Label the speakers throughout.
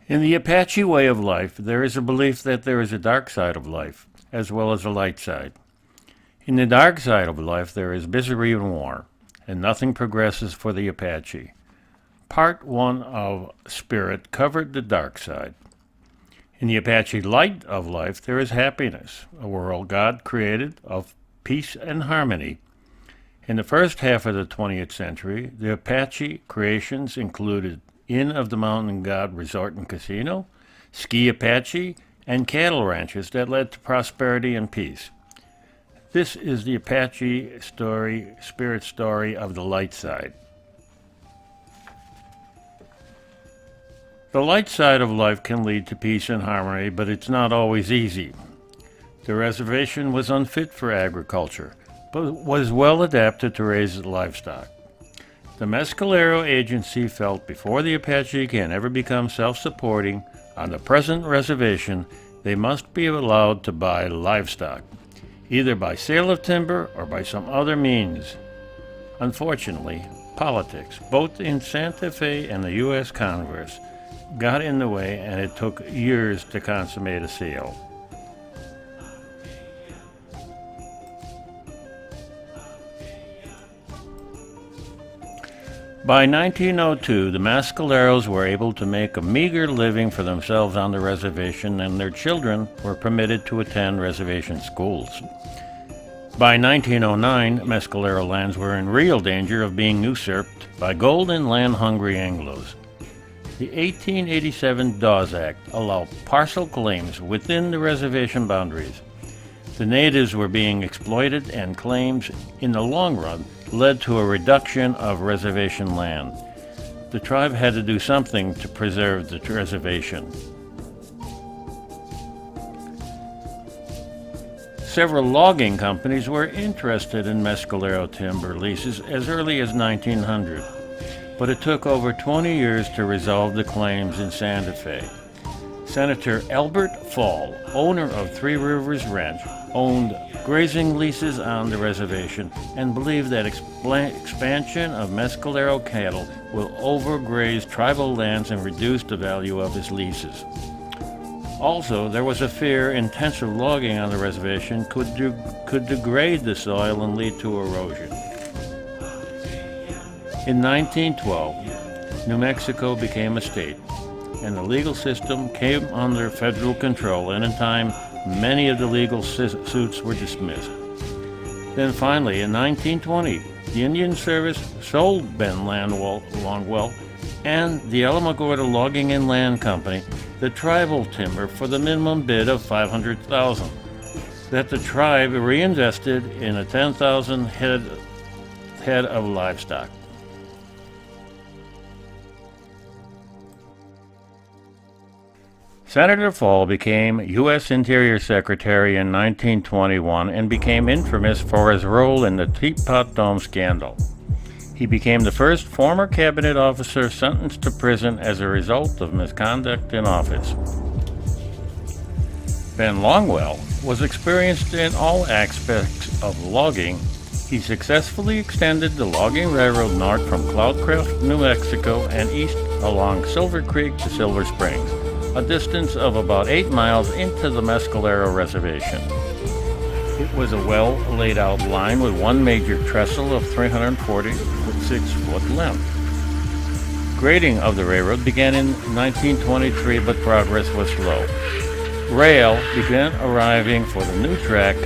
Speaker 1: In the Apache way of life, there is a belief that there is a dark side of life, as well as a light side. In the dark side of life, there is misery and war, and nothing progresses for the Apache. Part 1 of Spirit covered the dark side. In the Apache light of life, there is happiness, a world God created of peace and harmony. In the first half of the 20th century, the Apache creations included Inn of the Mountain God Resort and Casino, Ski Apache, and cattle ranches that led to prosperity and peace. This is the Apache spirit story of the light side. The light side of life can lead to peace and harmony, but it's not always easy. The reservation was unfit for agriculture, but was well adapted to raise livestock. The Mescalero agency felt before the Apache can ever become self-supporting on the present reservation, they must be allowed to buy livestock, either by sale of timber or by some other means. Unfortunately, politics, both in Santa Fe and the U.S. Congress, got in the way, and it took years to consummate a sale. By 1902, the Mescaleros were able to make a meager living for themselves on the reservation, and their children were permitted to attend reservation schools. By 1909, Mescalero lands were in real danger of being usurped by gold and land-hungry Anglos. The 1887 Dawes Act allowed parcel claims within the reservation boundaries. The natives were being exploited, and claims, in the long run, led to a reduction of reservation land. The tribe had to do something to preserve the reservation. Several logging companies were interested in Mescalero timber leases as early as 1900, but it took over 20 years to resolve the claims in Santa Fe. Senator Albert Fall, owner of Three Rivers Ranch, owned grazing leases on the reservation and believed that expansion of Mescalero cattle will overgraze tribal lands and reduce the value of his leases. Also, there was a fear intensive logging on the reservation could degrade the soil and lead to erosion. In 1912, New Mexico became a state, and the legal system came under federal control, and in time, many of the legal suits were dismissed. Then finally, in 1920, the Indian Service sold Ben Longwell and the Alamogordo Logging and Land Company the tribal timber for the minimum bid of $500,000 that the tribe reinvested in a 10,000 head of livestock. Senator Fall became U.S. Interior Secretary in 1921 and became infamous for his role in the Teapot Dome scandal. He became the first former cabinet officer sentenced to prison as a result of misconduct in office. Ben Longwell was experienced in all aspects of logging. He successfully extended the logging railroad north from Cloudcrest, New Mexico, and east along Silver Creek to Silver Springs, a distance of about 8 miles into the Mescalero Reservation. It was a well-laid-out line with one major trestle of 346-foot length. Grading of the railroad began in 1923, but progress was slow. Rail began arriving for the new track,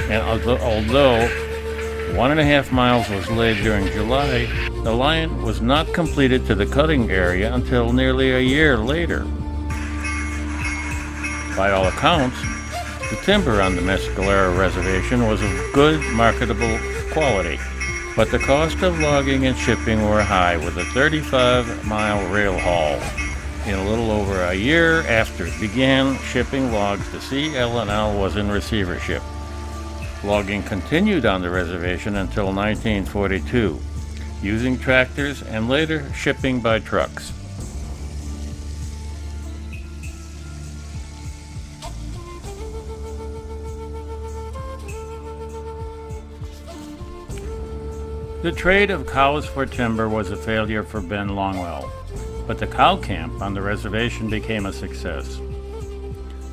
Speaker 1: and although 1.5 miles was laid during July, the line was not completed to the cutting area until nearly a year later. By all accounts, the timber on the Mescalero Reservation was of good, marketable quality, but the cost of logging and shipping were high, with a 35-mile rail haul. In a little over a year after it began shipping logs, the CL&L was in receivership. Logging continued on the reservation until 1942, using tractors and later shipping by trucks. The trade of cows for timber was a failure for Ben Longwell, but the cow camp on the reservation became a success.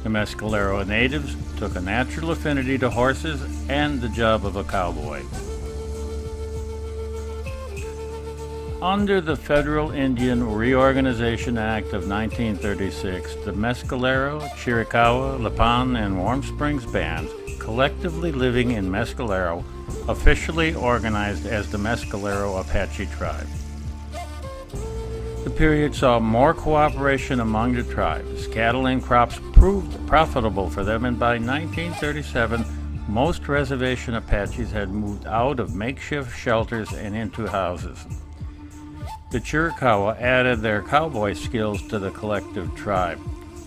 Speaker 1: The Mescalero natives took a natural affinity to horses and the job of a cowboy. Under the Federal Indian Reorganization Act of 1936, the Mescalero, Chiricahua, Lipan, and Warm Springs bands, collectively living in Mescalero, officially organized as the Mescalero Apache tribe. The period saw more cooperation among the tribes. Cattle and crops proved profitable for them, and by 1937, most reservation Apaches had moved out of makeshift shelters and into houses. The Chiricahua added their cowboy skills to the collective tribe.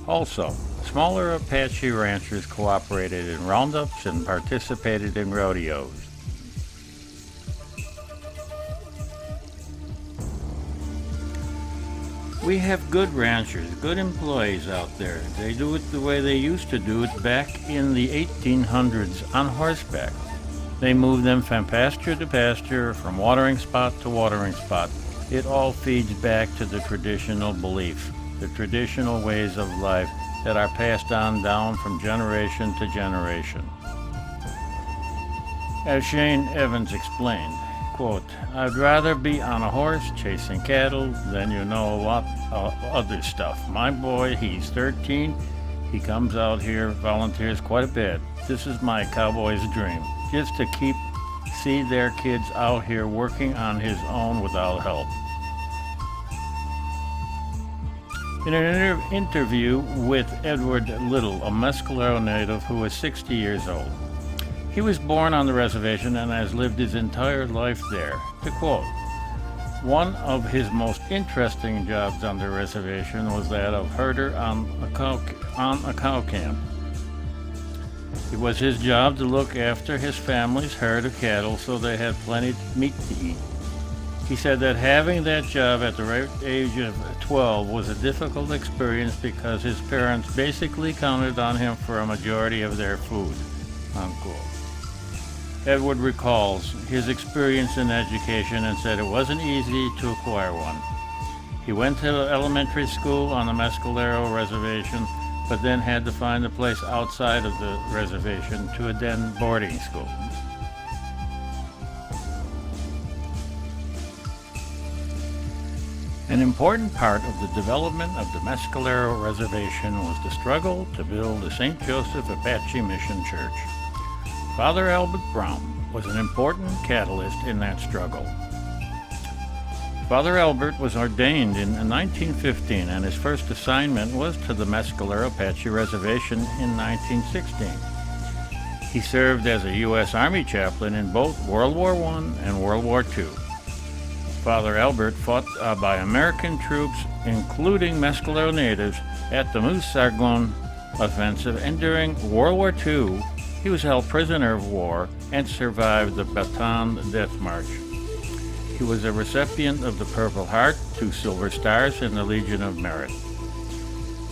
Speaker 1: Also, smaller Apache ranchers cooperated in roundups and participated in rodeos. We have good ranchers, good employees out there. They do it the way they used to do it back in the 1800s on horseback. They move them from pasture to pasture, from watering spot to watering spot. It all feeds back to the traditional belief, the traditional ways of life that are passed on down from generation to generation. As Shane Evans explained, quote, "I'd rather be on a horse chasing cattle than you know a lot of other stuff. My boy, he's 13. He comes out here, volunteers quite a bit. This is my cowboy's dream, just to see their kids out here working on his own without help." In an interview with Edward Little, a Mescalero native who was 60 years old, he was born on the reservation and has lived his entire life there. To quote, "One of his most interesting jobs on the reservation was that of herder on a cow camp. It was his job to look after his family's herd of cattle so they had plenty of meat to eat. He said that having that job at the right age of 12 was a difficult experience because his parents basically counted on him for a majority of their food," unquote. Edward recalls his experience in education and said it wasn't easy to acquire one. He went to elementary school on the Mescalero reservation, but then had to find a place outside of the reservation to attend boarding school. An important part of the development of the Mescalero Reservation was the struggle to build the St. Joseph Apache Mission Church. Father Albert Brown was an important catalyst in that struggle. Father Albert was ordained in 1915, and his first assignment was to the Mescalero Apache Reservation in 1916. He served as a U.S. Army chaplain in both World War I and World War II. Father Albert fought by American troops, including Mescalero natives, at the Moose Sargon offensive, and during World War II, he was held prisoner of war and survived the Bataan Death March. He was a recipient of the Purple Heart, 2 Silver Stars, and the Legion of Merit.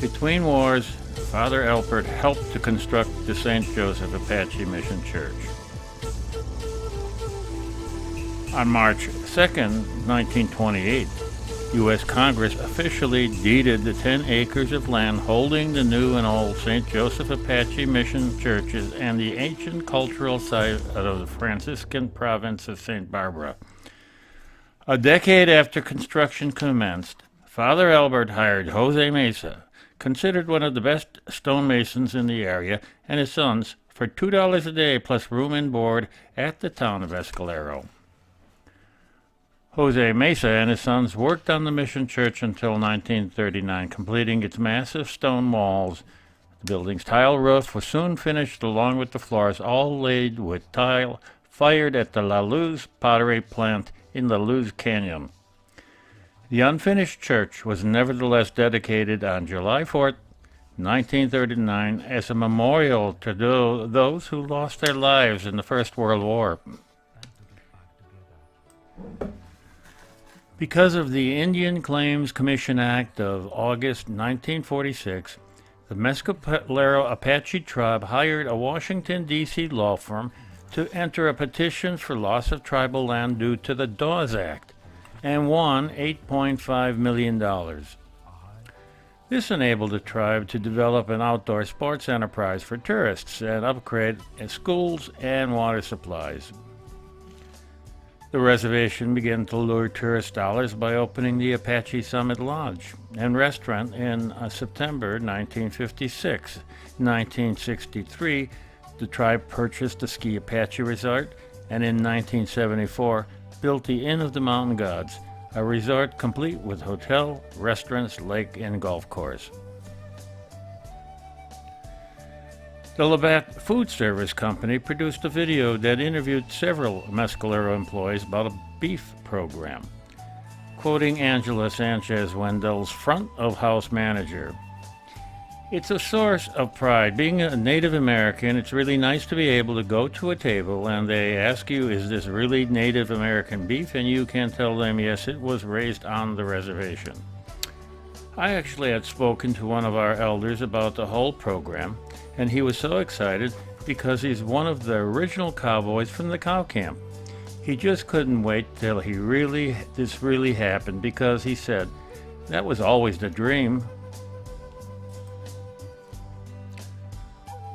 Speaker 1: Between wars, Father Albert helped to construct the St. Joseph Apache Mission Church. On March 2, 1928, U.S. Congress officially deeded the 10 acres of land holding the new and old St. Joseph Apache Mission churches and the ancient cultural site of the Franciscan province of St. Barbara. A decade after construction commenced, Father Albert hired Jose Mesa, considered one of the best stonemasons in the area, and his sons for $2 a day plus room and board at the town of Mescalero. Jose Mesa and his sons worked on the mission church until 1939, completing its massive stone walls. The building's tile roof was soon finished along with the floors, all laid with tile fired at the La Luz pottery plant in the Luz Canyon. The unfinished church was nevertheless dedicated on July 4, 1939, as a memorial to those who lost their lives in the First World War. Because of the Indian Claims Commission Act of August 1946, the Mescalero Apache tribe hired a Washington, D.C. law firm to enter a petition for loss of tribal land due to the Dawes Act. and won $8.5 million. This enabled the tribe to develop an outdoor sports enterprise for tourists and upgrade schools and water supplies. The reservation began to lure tourist dollars by opening the Apache Summit Lodge and Restaurant in September 1956. In 1963, the tribe purchased the Ski Apache Resort, and in 1974 built the Inn of the Mountain Gods, a resort complete with hotel, restaurants, lake, and golf course. The Labatt Food Service Company produced a video that interviewed several Mescalero employees about a beef program. Quoting Angela Sanchez Wendell's front of house manager, "It's a source of pride. Being a Native American, it's really nice to be able to go to a table and they ask you, is this really Native American beef? And you can tell them, yes, it was raised on the reservation." I actually had spoken to one of our elders about the whole program, and he was so excited because he's one of the original cowboys from the cow camp. He just couldn't wait till this really happened, because he said, that was always the dream.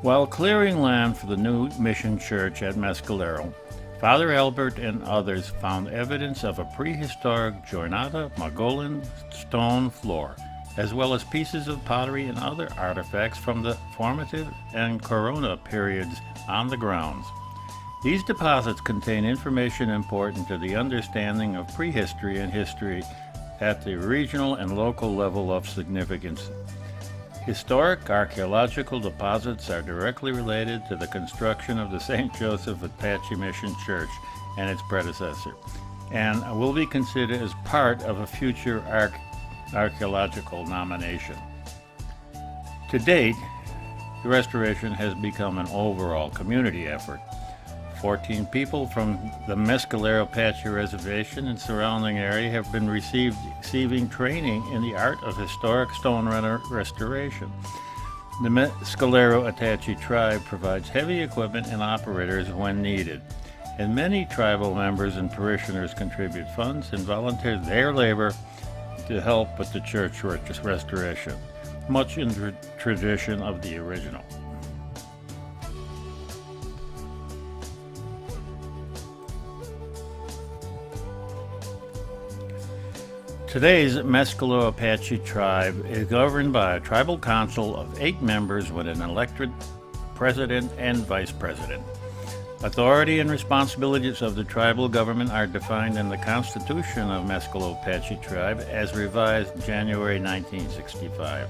Speaker 1: While clearing land for the new mission church at Mescalero, Father Albert and others found evidence of a prehistoric Jornada Mogollon stone floor, as well as pieces of pottery and other artifacts from the formative and Corona periods on the grounds. These deposits contain information important to the understanding of prehistory and history at the regional and local level of significance. Historic archaeological deposits are directly related to the construction of the St. Joseph Apache Mission Church and its predecessor, and will be considered as part of a future archaeological nomination. To date, the restoration has become an overall community effort. 14 people from the Mescalero Apache Reservation and surrounding area have been receiving training in the art of historic stone restoration. The Mescalero Apache tribe provides heavy equipment and operators when needed, and many tribal members and parishioners contribute funds and volunteer their labor to help with the church restoration, much in the tradition of the original. Today's Mescalero Apache tribe is governed by a tribal council of 8 members with an elected president and vice president. Authority and responsibilities of the tribal government are defined in the Constitution of Mescalero Apache Tribe as revised January 1965.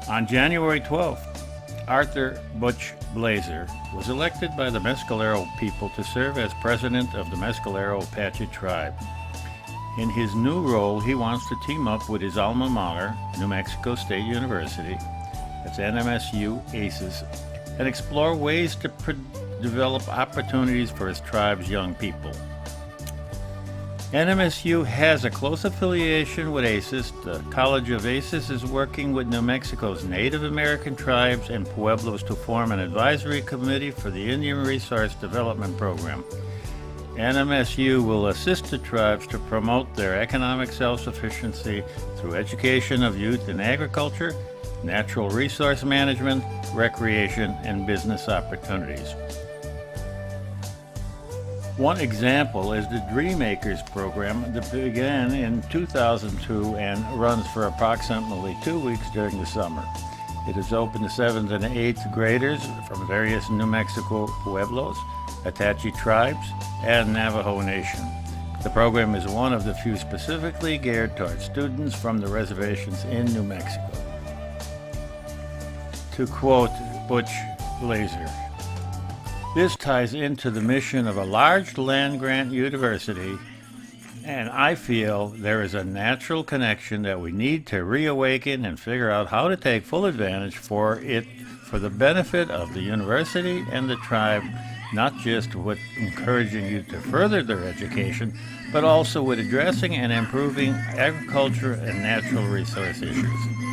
Speaker 1: On January 12th, Arthur Butch Blazer was elected by the Mescalero people to serve as president of the Mescalero Apache Tribe. In his new role, he wants to team up with his alma mater, New Mexico State University, that's NMSU ACES, and explore ways to develop opportunities for his tribe's young people. NMSU has a close affiliation with ACES. The College of ACES is working with New Mexico's Native American tribes and pueblos to form an advisory committee for the Indian Resource Development Program. NMSU will assist the tribes to promote their economic self-sufficiency through education of youth in agriculture, natural resource management, recreation, and business opportunities. One example is the Dream Acres program that began in 2002 and runs for approximately 2 weeks during the summer. It is open to 7th and 8th graders from various New Mexico pueblos, Apache tribes, and Navajo Nation. The program is one of the few specifically geared towards students from the reservations in New Mexico. To quote Butch Blazer, "This ties into the mission of a large land-grant university, and I feel there is a natural connection that we need to reawaken and figure out how to take full advantage for it for the benefit of the university and the tribe, not just with encouraging you to further their education, but also with addressing and improving agriculture and natural resource issues."